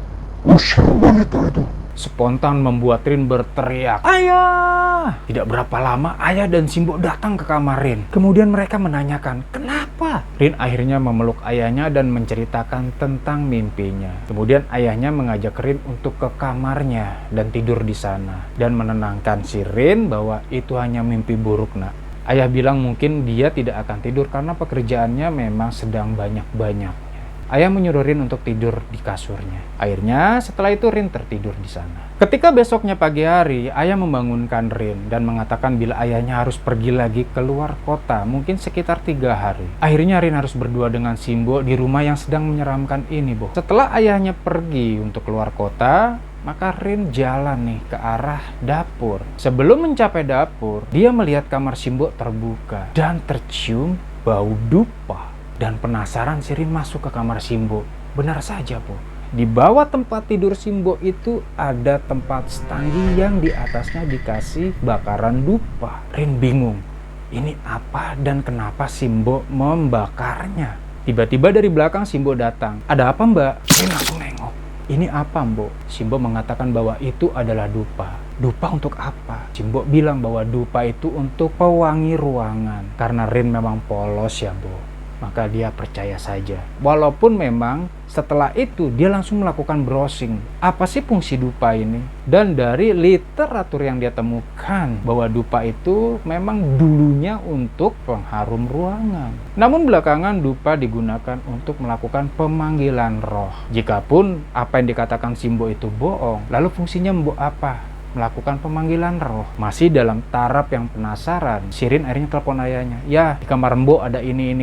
Usir wanita itu!" Spontan membuat Rin berteriak, "Ayah!" Tidak berapa lama ayah dan Simbo datang ke kamar Rin. Kemudian mereka menanyakan, "Kenapa?" Rin akhirnya memeluk ayahnya dan menceritakan tentang mimpinya. Kemudian ayahnya mengajak Rin untuk ke kamarnya dan tidur di sana dan menenangkan si Rin bahwa itu hanya mimpi buruk, Nak. Ayah bilang mungkin dia tidak akan tidur karena pekerjaannya memang sedang banyak-banyak. Ayah menyuruh Rin untuk tidur di kasurnya. Akhirnya setelah itu Rin tertidur di sana. Ketika besoknya pagi hari, ayah membangunkan Rin dan mengatakan bila ayahnya harus pergi lagi keluar kota, mungkin sekitar 3 hari. Akhirnya Rin harus berdua dengan Simbo di rumah yang sedang menyeramkan ini, Bo. Setelah ayahnya pergi untuk keluar kota, maka Rin jalan nih ke arah dapur. Sebelum mencapai dapur, dia melihat kamar Simbo terbuka dan tercium bau dupa. Dan penasaran si Rin masuk ke kamar Simbo. Benar saja, Bu. Di bawah tempat tidur Simbo itu ada tempat setanggi yang di atasnya dikasih bakaran dupa. Rin bingung. Ini apa dan kenapa Simbo membakarnya? Tiba-tiba dari belakang Simbo datang. "Ada apa, Mbak?" Rin langsung nengok. "Ini apa, Mbok?" Simbo mengatakan bahwa itu adalah dupa. Dupa untuk apa? Simbo bilang bahwa dupa itu untuk pewangi ruangan. Karena Rin memang polos ya, Bu. Maka dia percaya saja. Walaupun memang setelah itu dia langsung melakukan browsing. Apa sih fungsi dupa ini? Dan dari literatur yang dia temukan bahwa dupa itu memang dulunya untuk pengharum ruangan. Namun belakangan dupa digunakan untuk melakukan pemanggilan roh. Jikapun apa yang dikatakan Simbo itu bohong, lalu fungsinya Mbok apa? Melakukan pemanggilan roh. Masih dalam taraf yang penasaran, si Rin akhirnya telepon ayahnya. "Ya, di kamar Mbok ada ini.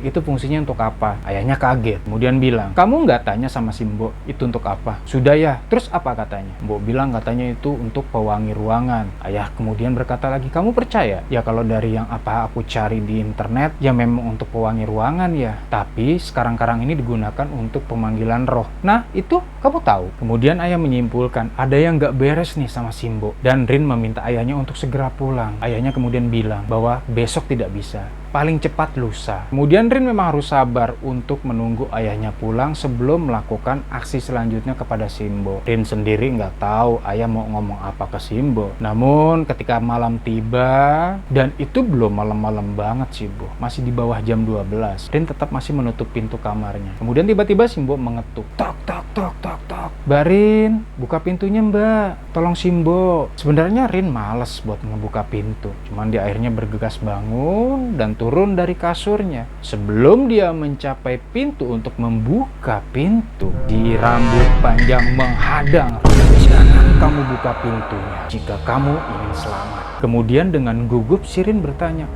Itu fungsinya untuk apa?" Ayahnya kaget, kemudian bilang, "Kamu nggak tanya sama si Mbok itu untuk apa?" "Sudah ya, terus apa katanya?" Mbok bilang katanya itu untuk pewangi ruangan. Ayah kemudian berkata lagi, "Kamu percaya?" "Ya kalau dari yang apa aku cari di internet, ya memang untuk pewangi ruangan ya. Tapi sekarang-karang ini digunakan untuk pemanggilan roh. Nah, itu kamu tahu." Kemudian ayah menyimpulkan, ada yang nggak beres nih sama Simbo. Dan Rin meminta ayahnya untuk segera pulang. Ayahnya kemudian bilang bahwa besok tidak bisa, paling cepat lusa. Kemudian Rin memang harus sabar untuk menunggu ayahnya pulang sebelum melakukan aksi selanjutnya kepada Simbo. Rin sendiri nggak tahu ayah mau ngomong apa ke Simbo. Namun ketika malam tiba, dan itu belum malam-malam banget sih, Bu. Masih di bawah jam 12. Rin tetap masih menutup pintu kamarnya. Kemudian tiba-tiba Simbo mengetuk. Tok, tok, tok, tok, tok. "Mbak Rin, buka pintunya, Mbak. Tolong Simbo." Sebenarnya Rin males buat ngebuka pintu. Cuman dia akhirnya bergegas bangun dan turun dari kasurnya. Sebelum dia mencapai pintu untuk membuka pintu, di rambut panjang menghadang. "Jangan kamu buka pintunya jika kamu ingin selamat." Kemudian dengan gugup si Rin bertanya,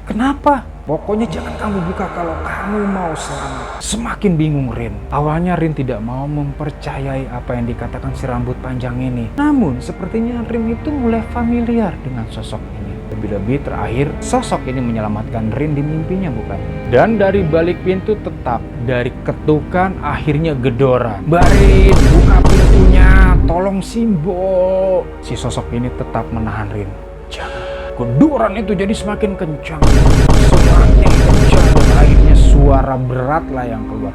Kenapa? Pokoknya jangan kamu buka kalau kamu mau selamat." Semakin bingung Rin. Awalnya Rin tidak mau mempercayai apa yang dikatakan si rambut panjang ini. Namun sepertinya Rin itu mulai familiar dengan sosok ini. Lebih-lebih terakhir sosok ini menyelamatkan Rin di mimpinya, bukan? Dan dari balik pintu tetap dari ketukan akhirnya gedoran. "Mbak Rin, buka pintunya, tolong Simbo." Si sosok ini tetap menahan Rin. Jangan. Gedoran itu jadi semakin kencang. Semakin kencang dan akhirnya suara berat lah yang keluar.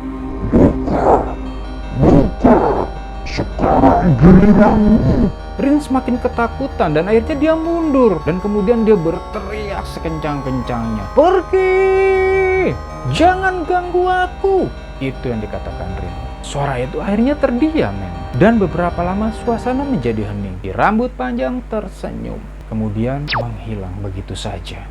Sekarang giliranmu. Rin semakin ketakutan dan akhirnya dia mundur. Dan kemudian dia berteriak sekencang-kencangnya, "Pergi! Jangan ganggu aku!" Itu yang dikatakan Rin. Suara itu akhirnya terdiam, men. Dan beberapa lama suasana menjadi hening. Di rambut panjang tersenyum, kemudian menghilang begitu saja.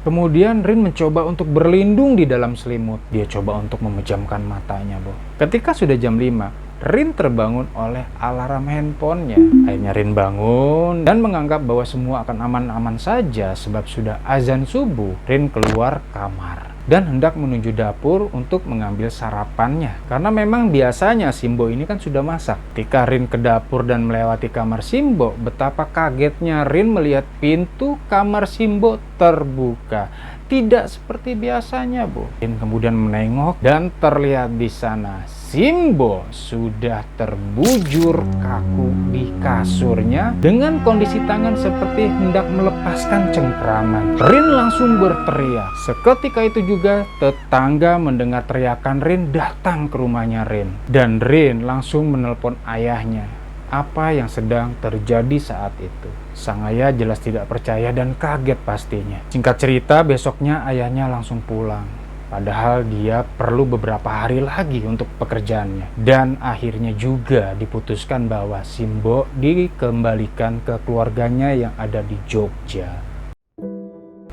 Kemudian Rin mencoba untuk berlindung di dalam selimut. Dia coba untuk memejamkan matanya, Bo. Ketika sudah jam 5, Rin terbangun oleh alarm handphonenya. Akhirnya Rin bangun dan menganggap bahwa semua akan aman-aman saja sebab sudah azan subuh. Rin keluar kamar dan hendak menuju dapur untuk mengambil sarapannya. Karena memang biasanya Simbo ini kan sudah masak. Ketika Rin ke dapur dan melewati kamar Simbo, betapa kagetnya Rin melihat pintu kamar Simbo terbuka. Tidak seperti biasanya, Bu. Rin kemudian menengok dan terlihat di sana Simbo sudah terbujur kaku di kasurnya dengan kondisi tangan seperti hendak melepaskan cengkraman. Rin langsung berteriak. Seketika itu juga tetangga mendengar teriakan Rin datang ke rumahnya Rin. Dan Rin langsung menelpon ayahnya. Apa yang sedang terjadi saat itu? Sang ayah jelas tidak percaya dan kaget pastinya. Singkat cerita, besoknya ayahnya langsung pulang. Padahal dia perlu beberapa hari lagi untuk pekerjaannya. Dan akhirnya juga diputuskan bahwa Simbo dikembalikan ke keluarganya yang ada di Jogja.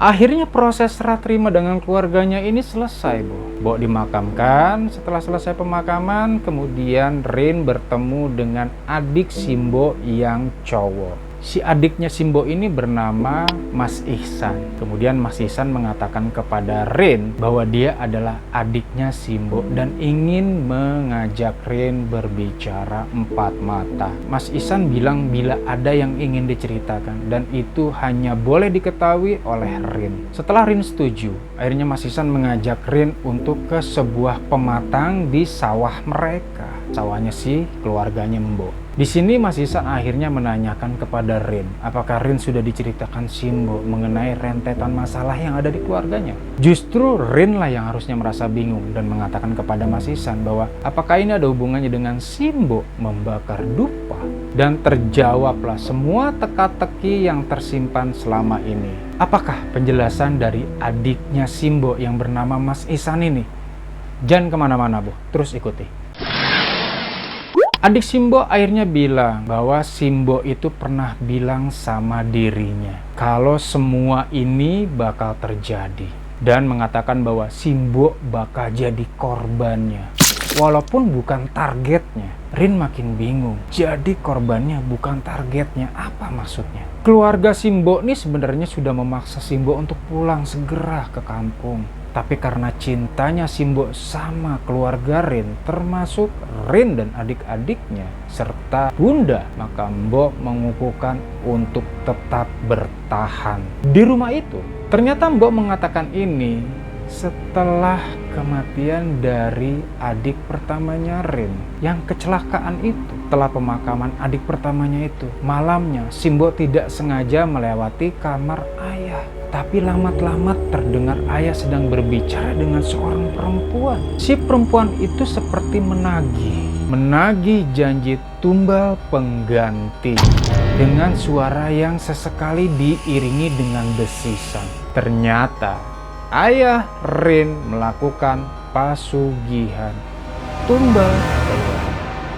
Akhirnya proses serah terima dengan keluarganya ini selesai, Bu. Bo dimakamkan. Setelah selesai pemakaman, kemudian Rin bertemu dengan adik Simbo yang cowok. Si adiknya Simbo ini bernama Mas Ihsan. Kemudian Mas Ihsan mengatakan kepada Rin bahwa dia adalah adiknya Simbo dan ingin mengajak Rin berbicara empat mata. Mas Ihsan bilang bila ada yang ingin diceritakan dan itu hanya boleh diketahui oleh Rin. Setelah Rin setuju, akhirnya Mas Ihsan mengajak Rin untuk ke sebuah pematang di sawah mereka. Sawahnya si keluarganya Mbo. Di sini Mas Ihsan akhirnya menanyakan kepada Rin, apakah Rin sudah diceritakan Simbo mengenai rentetan masalah yang ada di keluarganya. Justru Rin lah yang harusnya merasa bingung dan mengatakan kepada Mas Ihsan bahwa apakah ini ada hubungannya dengan Simbo membakar dupa. Dan terjawablah semua teka-teki yang tersimpan selama ini. Apakah penjelasan dari adiknya Simbo yang bernama Mas Ihsan ini? Jangan kemana-mana, Bu, terus ikuti. Adik Simbo akhirnya bilang bahwa Simbo itu pernah bilang sama dirinya kalau semua ini bakal terjadi dan mengatakan bahwa Simbo bakal jadi korbannya walaupun bukan targetnya. Rin makin bingung, jadi korbannya bukan targetnya, apa maksudnya? Keluarga Simbo ini sebenarnya sudah memaksa Simbo untuk pulang segera ke kampung. Tapi karena cintanya Simbo sama keluarga Rin, termasuk Rin dan adik-adiknya, serta bunda, maka Mbok mengukuhkan untuk tetap bertahan di rumah itu. Ternyata Mbok mengatakan ini setelah kematian dari adik pertamanya Rin yang kecelakaan itu. Setelah pemakaman adik pertamanya itu, malamnya Simbo tidak sengaja melewati kamar ayah. Tapi lamat-lamat terdengar ayah sedang berbicara dengan seorang perempuan. Si perempuan itu seperti menagih janji tumbal pengganti dengan suara yang sesekali diiringi dengan desisan. Ternyata ayah Rin melakukan pasugihan tumbal pengganti.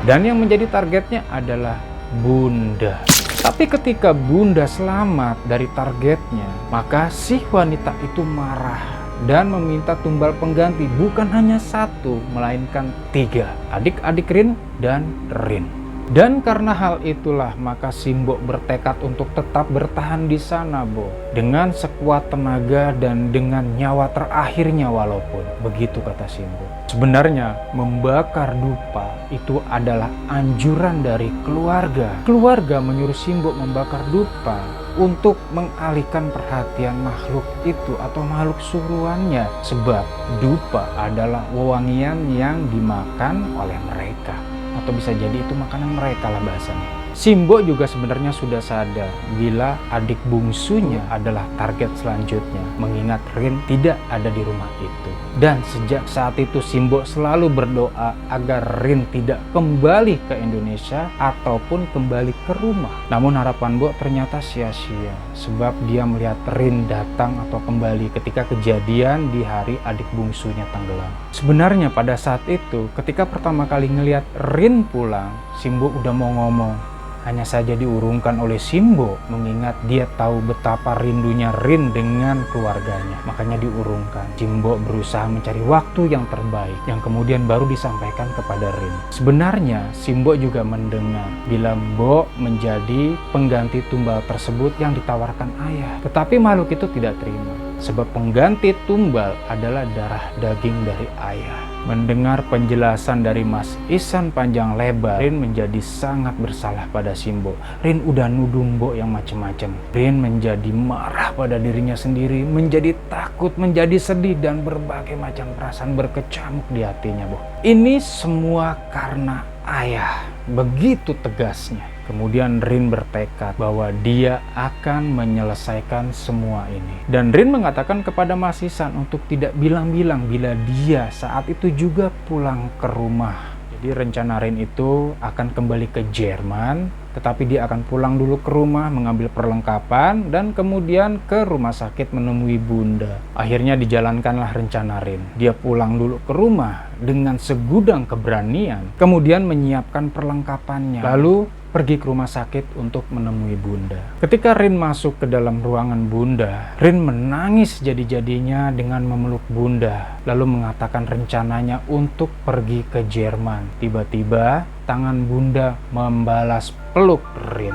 Dan yang menjadi targetnya adalah bunda. Tapi ketika bunda selamat dari targetnya, maka si wanita itu marah dan meminta tumbal pengganti bukan hanya satu, melainkan 3. Adik-adik Rin dan Rin. Dan karena hal itulah maka Simbo bertekad untuk tetap bertahan di sana, Bo. Dengan sekuat tenaga dan dengan nyawa terakhirnya walaupun. Begitu kata Simbo. Sebenarnya membakar dupa itu adalah anjuran dari keluarga. Keluarga menyuruh Simbo membakar dupa untuk mengalihkan perhatian makhluk itu atau makhluk suruhannya. Sebab dupa adalah wewangian yang dimakan oleh mereka. Atau bisa jadi itu makanan mereka lah bahasanya. Simbo juga sebenarnya sudah sadar bila adik bungsunya adalah target selanjutnya, mengingat Rin tidak ada di rumah itu. Dan sejak saat itu Simbo selalu berdoa agar Rin tidak kembali ke Indonesia ataupun kembali ke rumah. Namun harapan Bo ternyata sia-sia, sebab dia melihat Rin datang atau kembali ketika kejadian di hari adik bungsunya tenggelam. Sebenarnya pada saat itu, ketika pertama kali ngelihat Rin pulang, Simbo udah mau ngomong. Hanya saja diurungkan oleh Simbo, mengingat dia tahu betapa rindunya Rin dengan keluarganya. Makanya diurungkan. Simbo berusaha mencari waktu yang terbaik, yang kemudian baru disampaikan kepada Rin. Sebenarnya Simbo juga mendengar bila Bo menjadi pengganti tumbal tersebut yang ditawarkan ayah. Tetapi makhluk itu tidak terima, sebab pengganti tumbal adalah darah daging dari ayah. Mendengar penjelasan dari Mas Ihsan panjang lebar, Rin menjadi sangat bersalah pada Simbo. Rin udah nuduh Bo yang macem-macem. Rin menjadi marah pada dirinya sendiri, menjadi takut, menjadi sedih, dan berbagai macam perasaan berkecamuk di hatinya, Bo. Ini semua karena ayah. Begitu tegasnya. Kemudian Rin bertekad bahwa dia akan menyelesaikan semua ini. Dan Rin mengatakan kepada Mas Ihsan untuk tidak bilang-bilang bila dia saat itu juga pulang ke rumah. Jadi rencana Rin itu akan kembali ke Jerman, tetapi dia akan pulang dulu ke rumah mengambil perlengkapan dan kemudian ke rumah sakit menemui Bunda. Akhirnya dijalankanlah rencana Rin. Dia pulang dulu ke rumah dengan segudang keberanian, kemudian menyiapkan perlengkapannya. Lalu pergi ke rumah sakit untuk menemui Bunda. Ketika Rin masuk ke dalam ruangan Bunda, Rin menangis jadi-jadinya dengan memeluk Bunda, lalu mengatakan rencananya untuk pergi ke Jerman. Tiba-tiba tangan Bunda membalas peluk Rin.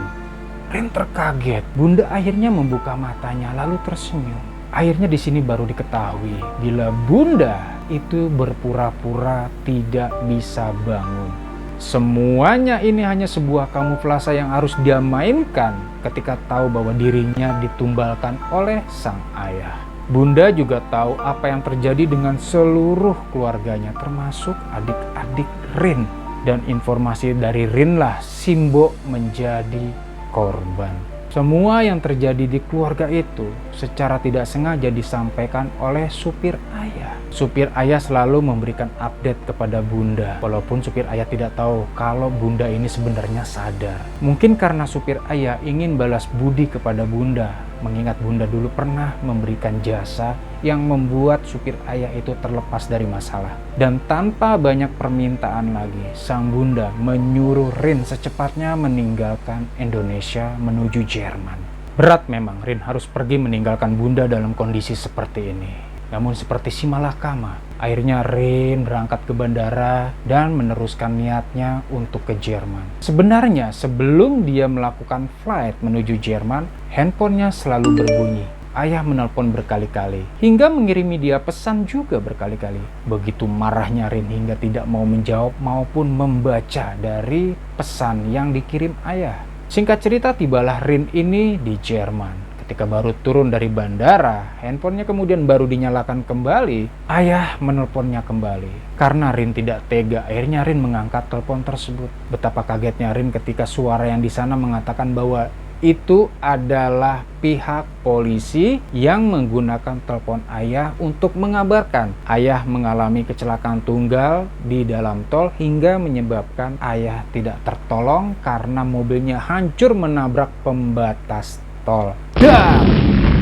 Rin terkaget. Bunda akhirnya membuka matanya lalu tersenyum. Akhirnya di sini baru diketahui bila Bunda itu berpura-pura tidak bisa bangun. Semuanya ini hanya sebuah kamuflase yang harus dia mainkan ketika tahu bahwa dirinya ditumbalkan oleh sang ayah. Bunda juga tahu apa yang terjadi dengan seluruh keluarganya, termasuk adik-adik Rin. Dan informasi dari Rin lah Simbo menjadi korban. Semua yang terjadi di keluarga itu secara tidak sengaja disampaikan oleh supir ayah. Supir ayah selalu memberikan update kepada Bunda, walaupun supir ayah tidak tahu kalau Bunda ini sebenarnya sadar. Mungkin karena supir ayah ingin balas budi kepada Bunda, mengingat Bunda dulu pernah memberikan jasa yang membuat supir ayah itu terlepas dari masalah. Dan tanpa banyak permintaan lagi, sang Bunda menyuruh Rin secepatnya meninggalkan Indonesia menuju Jerman. Berat memang Rin harus pergi meninggalkan Bunda dalam kondisi seperti ini. Namun seperti si malakama, akhirnya Rin berangkat ke bandara dan meneruskan niatnya untuk ke Jerman. Sebenarnya sebelum dia melakukan flight menuju Jerman, handphonenya selalu berbunyi. Ayah menelpon berkali-kali, hingga mengirimi dia pesan juga berkali-kali. Begitu marahnya Rin hingga tidak mau menjawab maupun membaca dari pesan yang dikirim ayah. Singkat cerita, tibalah Rin ini di Jerman. Ketika baru turun dari bandara, handphonenya kemudian baru dinyalakan kembali. Ayah menelponnya kembali. Karena Rin tidak tega, akhirnya Rin mengangkat telepon tersebut. Betapa kagetnya Rin ketika suara yang di sana mengatakan bahwa itu adalah pihak polisi yang menggunakan telepon ayah untuk mengabarkan ayah mengalami kecelakaan tunggal di dalam tol hingga menyebabkan ayah tidak tertolong karena mobilnya hancur menabrak pembatas tol. Dan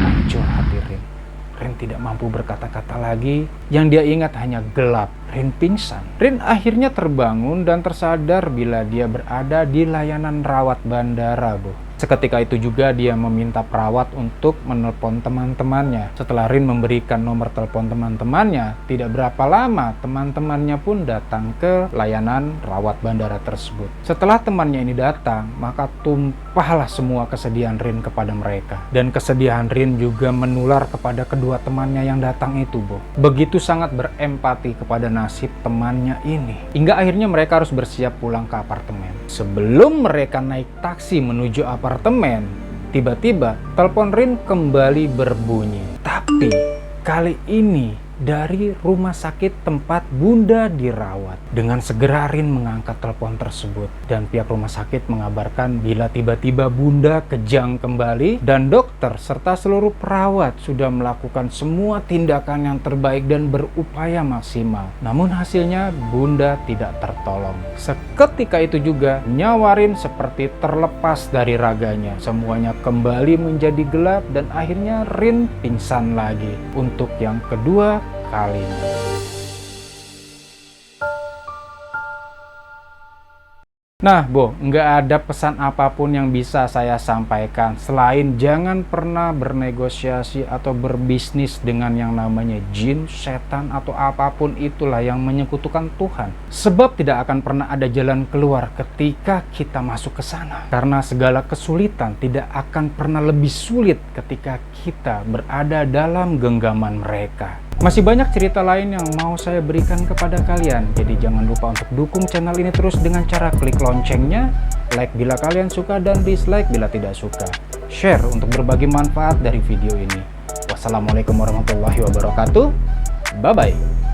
hancur hati Rin. Rin tidak mampu berkata-kata lagi. Yang dia ingat hanya gelap. Rin pingsan. Rin akhirnya terbangun dan tersadar bila dia berada di layanan rawat bandara, Bu. Seketika itu juga dia meminta perawat untuk menelpon teman-temannya. Setelah Rin memberikan nomor telepon teman-temannya, tidak berapa lama teman-temannya pun datang ke layanan rawat bandara tersebut. Setelah temannya ini datang, maka tumpahlah semua kesedihan Rin kepada mereka. Dan kesedihan Rin juga menular kepada kedua temannya yang datang itu, Bu. Begitu sangat berempati kepada nasib temannya ini. Hingga akhirnya mereka harus bersiap pulang ke apartemen. Sebelum mereka naik taksi menuju apartemen, tiba-tiba telepon Rin kembali berbunyi. Tapi kali ini dari rumah sakit tempat Bunda dirawat. Dengan segera Rin mengangkat telepon tersebut dan pihak rumah sakit mengabarkan bila tiba-tiba Bunda kejang kembali dan dokter serta seluruh perawat sudah melakukan semua tindakan yang terbaik dan berupaya maksimal. Namun hasilnya Bunda tidak tertolong. Seketika itu juga nyawa Rin seperti terlepas dari raganya. Semuanya kembali menjadi gelap dan akhirnya Rin pingsan lagi untuk yang kedua kalinya. Nah, nggak ada pesan apapun yang bisa saya sampaikan selain jangan pernah bernegosiasi atau berbisnis dengan yang namanya jin, setan, atau apapun itulah yang menyekutukan Tuhan. Sebab tidak akan pernah ada jalan keluar ketika kita masuk ke sana. Karena segala kesulitan tidak akan pernah lebih sulit ketika kita berada dalam genggaman mereka. Masih banyak cerita lain yang mau saya berikan kepada kalian, jadi jangan lupa untuk dukung channel ini terus dengan cara klik loncengnya, like bila kalian suka dan dislike bila tidak suka, share untuk berbagi manfaat dari video ini. Wassalamualaikum warahmatullahi wabarakatuh, bye bye.